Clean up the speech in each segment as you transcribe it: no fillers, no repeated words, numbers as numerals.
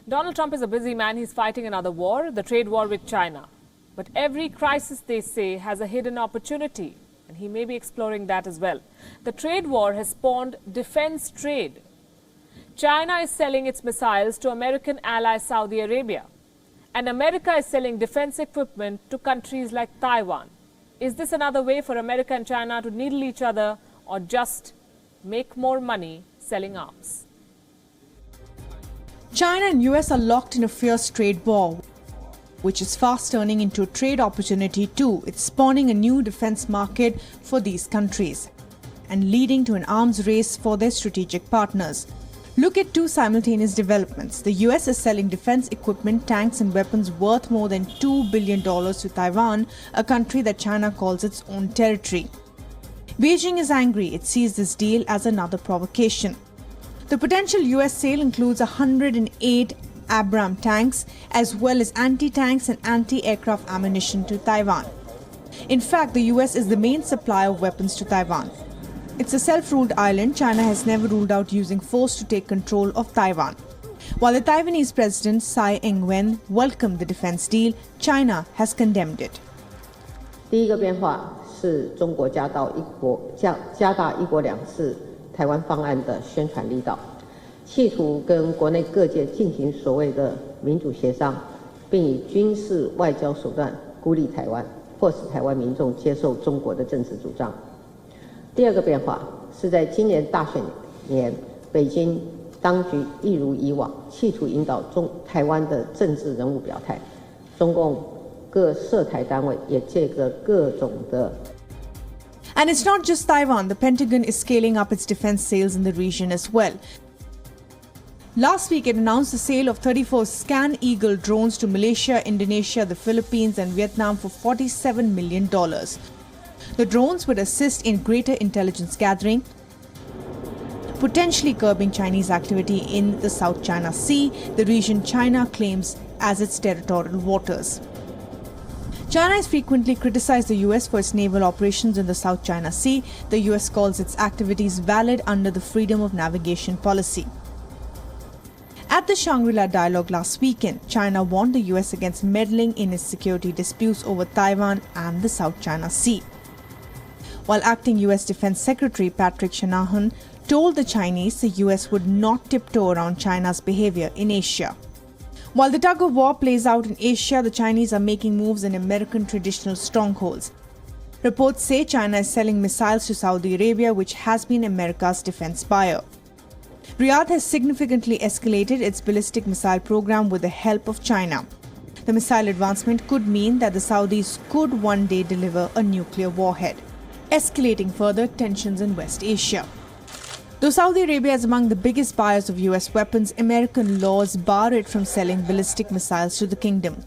Donald Trump is a busy man. He's fighting another war, the trade war with China. But every crisis, they say, has a hidden opportunity. And he may be exploring that as well. The trade war has spawned defense trade. China is selling its missiles to American ally Saudi Arabia. And America is selling defense equipment to countries like Taiwan. Is this another way for America and China to needle each other or just make more money selling arms? China and US are locked in a fierce trade war, which is fast turning into a trade opportunity too. It's spawning a new defense market for these countries and leading to an arms race for their strategic partners. Look at two simultaneous developments. The US is selling defense equipment, tanks and weapons worth more than $2 billion to Taiwan, a country that China calls its own territory. Beijing is angry. It sees this deal as another provocation. The potential US sale includes 108 Abrams tanks as well as anti-tanks and anti-aircraft ammunition to Taiwan. In fact, the US is the main supplier of weapons to Taiwan. It's a self-ruled island. China has never ruled out using force to take control of Taiwan. While the Taiwanese president Tsai Ing-wen welcomed the defense deal, China has condemned it. 第一个变化是中国加大一国两制台湾方案的宣传力道，企图跟国内各界进行所谓的民主协商，并以军事外交手段孤立台湾，迫使台湾民众接受中国的政治主张。第二个变化是在今年大选年，北京当局一如以往，企图引导台湾的政治人物表态，中共各涉台单位也借着各种的。And it's not just Taiwan. The Pentagon is scaling up its defense sales in the region as well. Last week, it announced the sale of 34 Scan Eagle drones to Malaysia, Indonesia, the Philippines and Vietnam for $47 million. The drones would assist in greater intelligence gathering, potentially curbing Chinese activity in the South China Sea, the region China claims as its territorial waters. China has frequently criticized the US for its naval operations in the South China Sea. The US calls its activities valid under the freedom of navigation policy. At the Shangri-La dialogue last weekend, China warned the US against meddling in its security disputes over Taiwan and the South China Sea. While acting US Defense Secretary Patrick Shanahan told the Chinese the US would not tiptoe around China's behavior in Asia. While the tug of war plays out in Asia, the Chinese are making moves in American traditional strongholds. Reports say China is selling missiles to Saudi Arabia, which has been America's defense buyer. Riyadh has significantly escalated its ballistic missile program with the help of China. The missile advancement could mean that the Saudis could one day deliver a nuclear warhead, escalating further tensions in West Asia. Though Saudi Arabia is among the biggest buyers of US weapons, American laws bar it from selling ballistic missiles to the kingdom.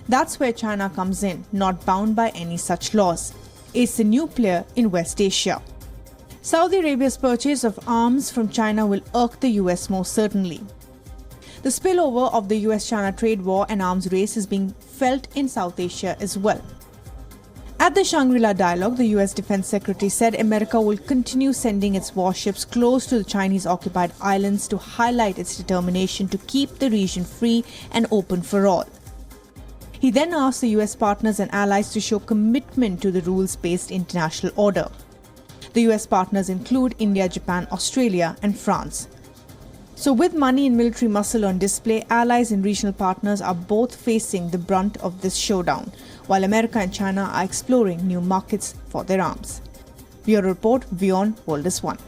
That's where China comes in, not bound by any such laws. It's a new player in West Asia. Saudi Arabia's purchase of arms from China will irk the US most certainly. The spillover of the US-China trade war and arms race is being felt in South Asia as well. At the Shangri-La dialogue, the US Defense Secretary said America will continue sending its warships close to the Chinese-occupied islands to highlight its determination to keep the region free and open for all. He then asked the US partners and allies to show commitment to the rules-based international order. The US partners include India, Japan, Australia and France. So with money and military muscle on display, allies and regional partners are both facing the brunt of this showdown, while America and China are exploring new markets for their arms. Bureau Report, Wion, World is One.